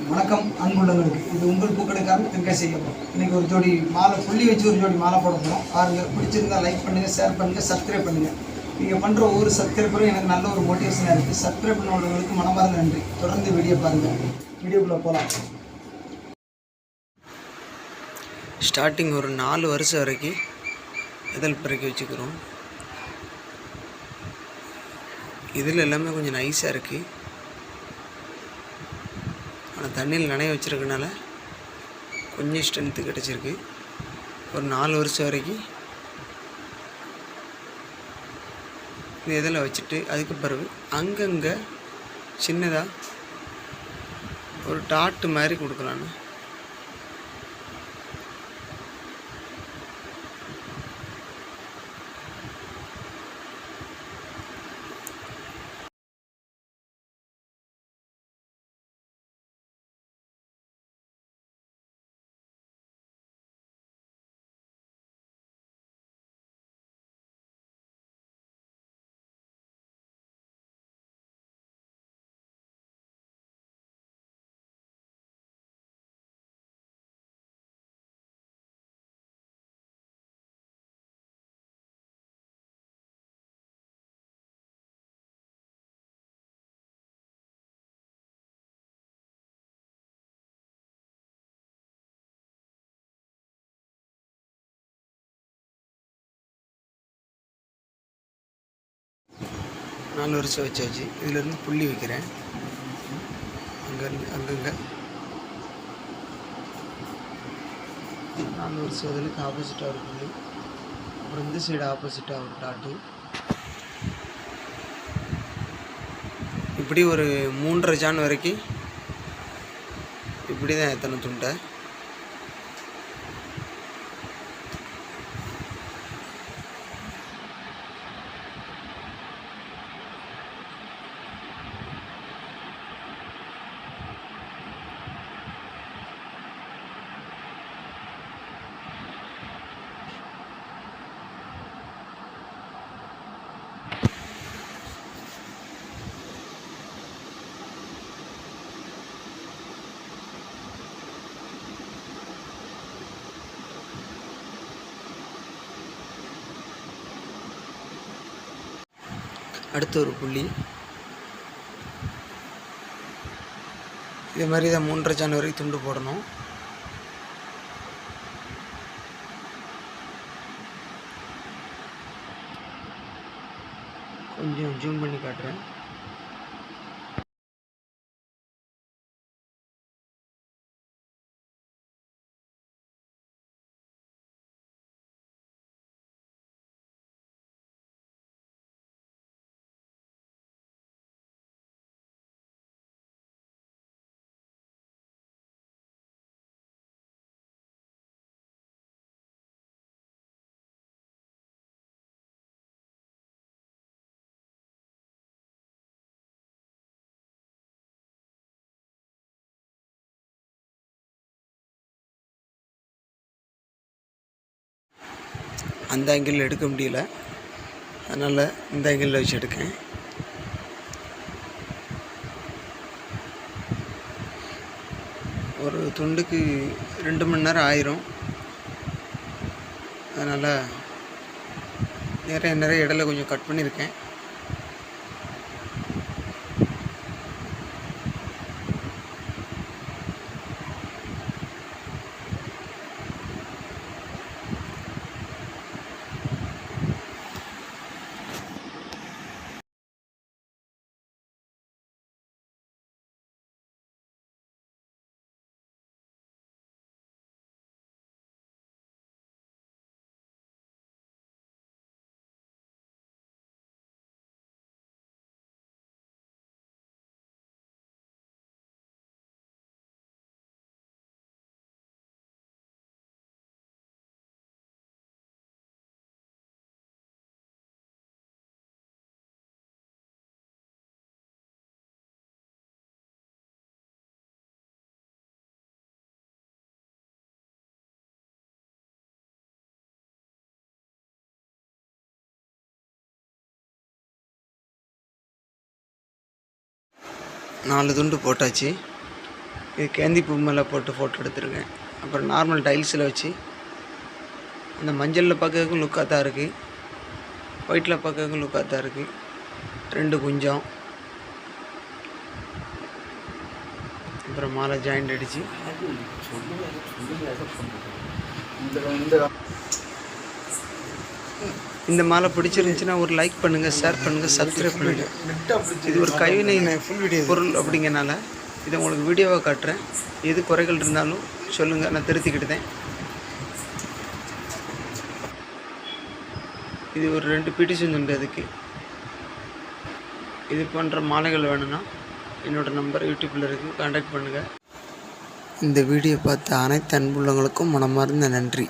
வணக்கம் அன்புள்ளவர்களுக்கு. இது உங்கள் பூக்கடைக்காரன் தென்காசி ஐயப்பன். இன்றைக்கி ஒரு ஜோடி மாலை புள்ளி வச்சு ஒரு ஜோடி மாலை போட போகிறோம். பாருங்கள், பிடிச்சிருந்தால் லைக் பண்ணுங்கள், ஷேர் பண்ணுங்கள், சப்ஸ்கிரைப் பண்ணுங்கள். நீங்கள் பண்ணுற ஒவ்வொரு சப்ஸ்கிரைபரும் எனக்கு நல்ல ஒரு மோட்டிவேஷனாக இருக்குது. சப்ஸ்கிரைப் பண்ணவர்களுக்கு மனமார்ந்த நன்றி. தொடர்ந்து வீடியோ பாருங்கள். வீடியோக்குள்ளே போகலாம். ஸ்டார்டிங் ஒரு 4 வருஷம் வரைக்கும் இதழ் பிறக்கி வச்சுக்கிறோம். இதில் எல்லாமே கொஞ்சம் நைஸாக இருக்குது. ஆனால் தண்ணியில் நனைய வச்சுருக்கனால கொஞ்சம் ஸ்ட்ரென்த்து கிடச்சிருக்கு. ஒரு 4 வருஷம் வரைக்கும் இந்த இதில் வச்சுட்டு அதுக்கு பிறகு அங்கங்கே சின்னதாக ஒரு டாட்டு மாதிரி கொடுக்கலான்னு நாலு வருஷம் வச்சாச்சு. இதிலேருந்து புள்ளி வைக்கிறேன். அங்கங்கே 4 வருஷம் இதுக்கு ஆப்போசிட்டாக ஒரு புள்ளி, அப்புறம் இந்த சைடு ஆப்போசிட்டாக ஒரு டாட்டு. இப்படி ஒரு 3.5 ஜான் வரைக்கும் இப்படி தான் எத்தனை துண்டை. அடுத்து ஒரு புள்ளி. இதே மாதிரி தான் 3.5 ஜான் வரைக்கும் துண்டு போடணும். கொஞ்சம் ஜூம் பண்ணி காட்டுறேன். அந்த ஆங்கிள் எடுக்க முடியல, அதனால் இந்த ஆங்கிளில் வச்சு எடுக்கேன். ஒரு துண்டுக்கு 2 மணி நேரம் ஆயிரும். அதனால் நிறைய இடையில கொஞ்சம் கட் பண்ணியிருக்கேன். நாலு துண்டு போட்டாச்சு. இது கேந்தி பூ மேலே போட்டு ஃபோட்டோ எடுத்திருக்கேன். அப்புறம் நார்மல் டைல்ஸில் வச்சு அந்த மஞ்சளில் பார்க்கறதுக்கும் லுக்காக தான் இருக்குது, ஒயிட்டில் பார்க்கறதுக்கும் லுக்காக தான் இருக்குது. 2 குஞ்சம், அப்புறம் மாலை ஜாயிண்ட் அடித்து. இந்த மாலை பிடிச்சிருந்துச்சின்னா ஒரு லைக் பண்ணுங்கள், ஷேர் பண்ணுங்கள், சப்ஸ்கிரைப் பண்ணுங்கள். இது ஒரு கைவினை பொருள் அப்படிங்கிறனால இதை உங்களுக்கு வீடியோவாக காட்டுறேன். எது குறைகள் இருந்தாலும் சொல்லுங்கள், நான் திருத்திக்கிட்டுதேன். இது ஒரு 2 பீட்டிஷன் உண்டு. அதுக்கு இது போன்ற மாலைகள் வேணும்னா என்னோடய நம்பர் யூடியூப்பில் இருக்குது, கான்டாக்ட் பண்ணுங்கள். இந்த வீடியோ பார்த்த அனைத்து அன்புள்ளவங்களுக்கும் மனமார்ந்த நன்றி.